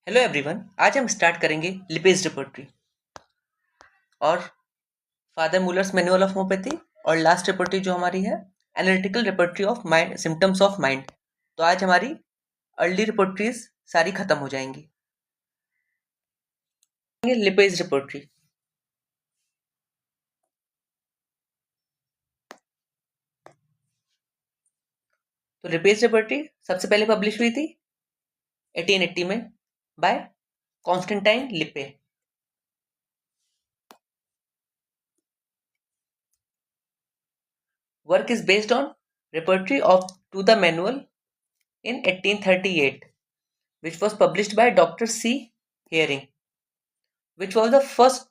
Hello everyone. आज हम start करेंगे लिपेज रिपोर्टरी और father Muller's manual of homoeopathy और लास्ट रिपोर्टरी जो हमारी है analytical repertory of mind symptoms of mind. तो आज हमारी अर्ली रिपोर्टरीज सारी खत्म हो जाएंगी। लिपेज रिपोर्टरी तो लिपेज रिपोर्टरी सबसे पहले पब्लिश हुई थी 1880 में by Constantine Lippe. Work is based on repertory of to the manual in 1838 which was published by Dr. C. Heering, which was the first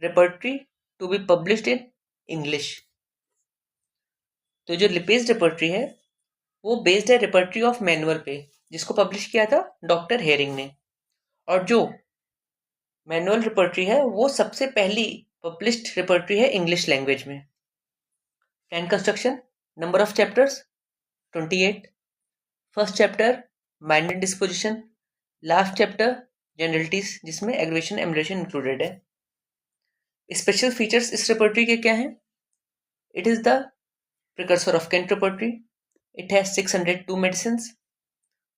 repertory to be published in English. तो जो lipase repertory है वो based है repertory of manual पे जिसको publish किया था doctor herring ने, और जो मैनुअल रिपर्टरी है वो सबसे पहली पब्लिश्ड रिपर्टरी है इंग्लिश लैंग्वेज में। Can construction, number of chapters 28, first chapter mind and disposition, last chapter generalities जिसमें एग्रेवेशन एमुलेशन इंक्लूडेड है। स्पेशल फीचर्स इस रिपर्टरी के क्या हैं? It is the precursor of Kent repertory. It has 602 medicines.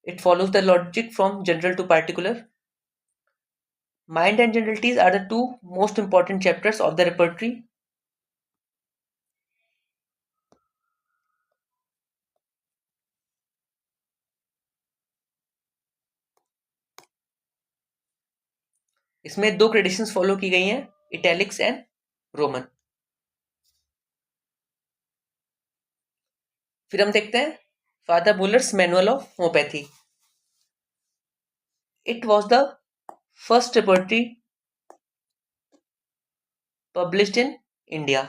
It follows the logic from general to particular. Mind and generalities are the two most important chapters of the repertory. इसमें दो gradations follow की गई हैं, italics and Roman. फिर हम देखते हैं father Muller's manual of homeopathy. It was the first repertory published in India.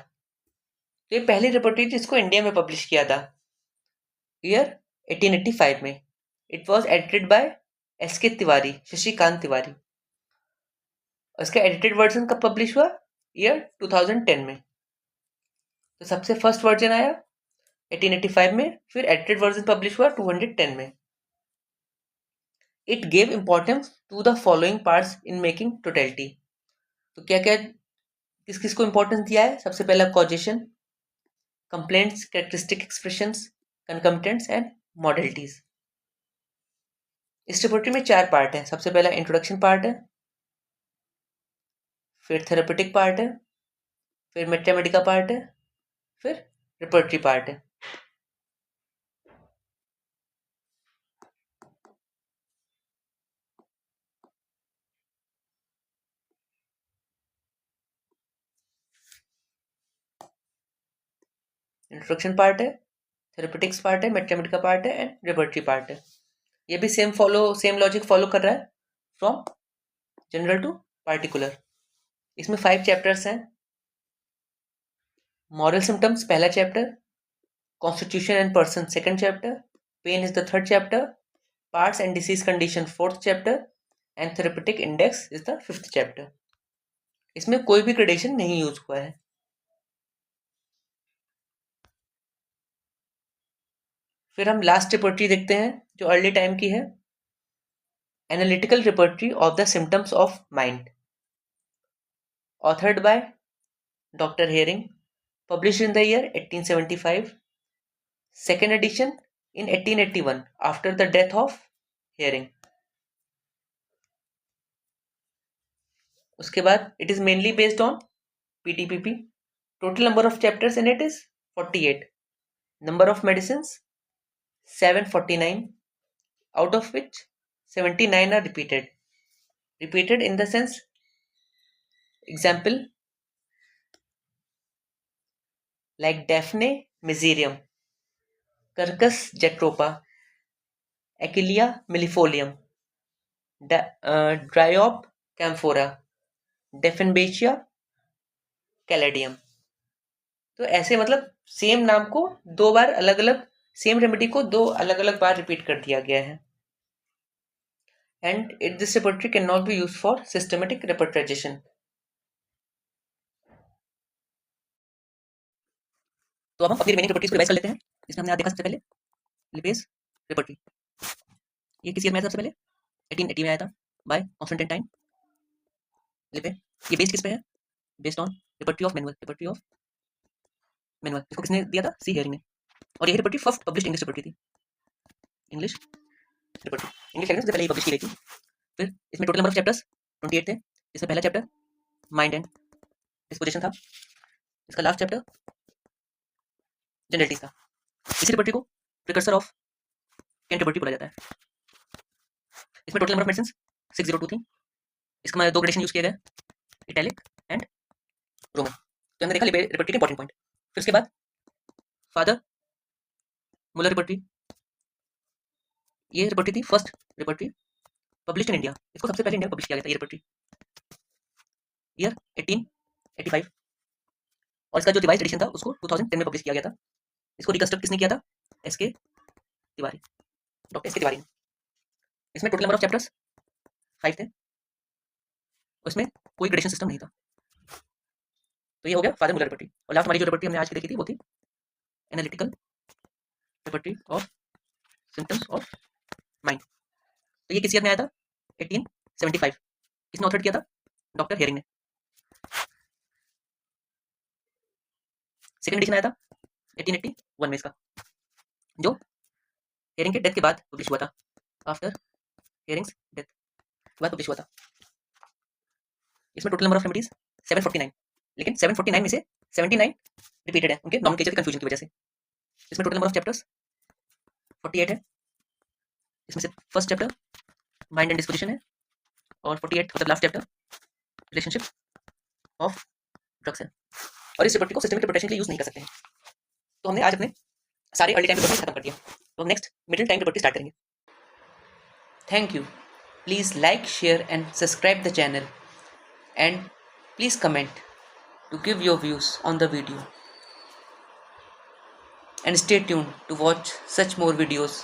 ये पहली रिपर्टरी जिसको इंडिया में पब्लिश किया था ईयर 1885 में। It was edited by SK. Tiwari, Shashikant Tiwari. उसका एडिटेड वर्जन कब पब्लिश हुआ? ईयर 2010 में। तो सबसे फर्स्ट वर्जन आया 1885 में, फिर एडिटेड वर्जन पब्लिश हुआ 210 में। It gave importance to the following parts in making totality. तो क्या क्या किस किस को इंपॉर्टेंस दिया है? सबसे पहला causation, complaints, characteristic expressions, concomitants and modalities. इस रिपोर्टरी में 4 पार्ट हैं। सबसे पहला इंट्रोडक्शन पार्ट है, फिर थेरेपेटिक पार्ट है, फिर मैथमेटिका पार्ट है, फिर रिपर्टरी पार्ट है। इंट्रोडक्शन पार्ट है, थेरेपेटिक्स पार्ट है, मैथमेटिका पार्ट है एंड रिपर्टरी पार्ट है। ये भी सेम लॉजिक फॉलो कर रहा है फ्रॉम जनरल टू पार्टिकुलर। इसमें 5 चैप्टर्स हैं। मॉरल सिम्टम्स पहला chapter, constitution and person second chapter, pain is the third chapter, parts and disease condition fourth chapter and therapeutic index is the fifth chapter. इसमें कोई भी gradation नहीं use हुआ है। फिर हम लास्ट रिपोर्टरी देखते हैं जो अर्ली टाइम की है, analytical repertory of the symptoms of mind, authored by Dr. Herring, published in the year 1875, second edition in 1881 after the death of Herring. उसके बाद it is mainly based on PTPP. Total number of chapters in it is 48. Number of medicines 749, out of which 79 are repeated. Repeated in the sense, example like Daphne Mesoreum, Quercus jacropa, Achillea millefolium, Dryop camphora, Dieffenbachia caladium। तो ऐसे मतलब same नाम को दो बार अलग अलग, same remedy को दो अलग अलग बार रिपीट कर दिया गया है। And it this repertory can not be use for systematic रिपोर्टराइजेशन। तो अब हम अपनी रिमेनिंग रिपोर्टरीज को रिवाइज कर लेते हैं। इसमें हमने देखा सबसे पहले लिपेज रिपोर्टरी। ये किस ईयर में आया था? सबसे पहले 1880 में आया था। बाय कॉन्स्टेंटाइन टाइम लिपे। ये बेस्ड किस पे है? Based on repertory of manual, repertory of manual. इसको किसने दिया था? सी हेरिंग ने। और यही repertory first publish English repertory थी, इंग्लिश रिपर्टी, इंग्लिश लैंग्वेज से पहले ही पब्लिश की गई थी। फिर इसमें टोटल नंबर ऑफ चैप्टर्स 28 थे। इसमें पहला चैप्टर माइंड एंड डिस्पोजिशन था, इसका लास्ट चैप्टर जनरलिटीज था। इसी रिपर्टी को प्रिकर्सर ऑफ कैंट रिपर्टी बोला जाता है। इसमें टोटल नंबर ऑफ मेडिसिन 602 थी। इसका मैं 2 ग्रेडेशन यूज किए गए, इटैलिक एंड रोमन। तो हमने देखा रिपर्टी के इंपॉर्टेंट पॉइंट। फिर उसके बाद फादर मुलर रिपर्टी, ये रिपर्टी थी फर्स्ट रिपर्टी पब्लिश्ड इन इंडिया। इसको सबसे पहले इंडिया पब्लिश किया गया था ये रिपर्टी, ईयर 1885। और इसका जो रिवाइज एडिशन था उसको 2010 में पब्लिश किया गया था। इसको रिकंस्ट्रक्ट किसने किया था? SK Tiwari, doctor SK Tiwari ने। इसमें टोटल नंबर ऑफ चैप्टर्स 5 थे, उसमें कोई ग्रेडेशन सिस्टम नहीं था। तो ये हो गया फादर मुलर रिपर्टी। और लास्ट हमारी जो रिपर्टी हमने आज की देखी थी वो थी analytical repertory of symptoms of mind. तो ये किस ईयर में आया था? 1875। किसने ऑथर किया था? डॉक्टर हेरिंग ने। सेकंड एडिशन आया था 1881 में इसका, जो हेरिंग के डेथ के बाद पब्लिश हुआ था, आफ्टर हेरिंग्स डेथ के बाद पब्लिश हुआ था। इसमें टोटल नंबर ऑफ रेमेडीज 749, लेकिन 749 में से 79 रिपीटेड है उनके नॉमेनक्लेचर के कंफ्यूजन की वजह से। इसमें टोटल नंबर ऑफ चैप्टर्स 48 है। इसमें से first chapter mind and disposition है, और 48 मतलब last chapter relationship of drugs है। और इस रिपोर्ट को सिस्टमिक इंटरप्रिटेशन के लिए यूज नहीं कर सकते हैं। तो हमने आज अपने सारे अर्ली टाइम रिपोर्ट खत्म कर दिया। तो हम next middle time report start करेंगे। Thank you. Please like, share and subscribe the channel, and please comment to give your views on the video, and stay tuned to watch such more videos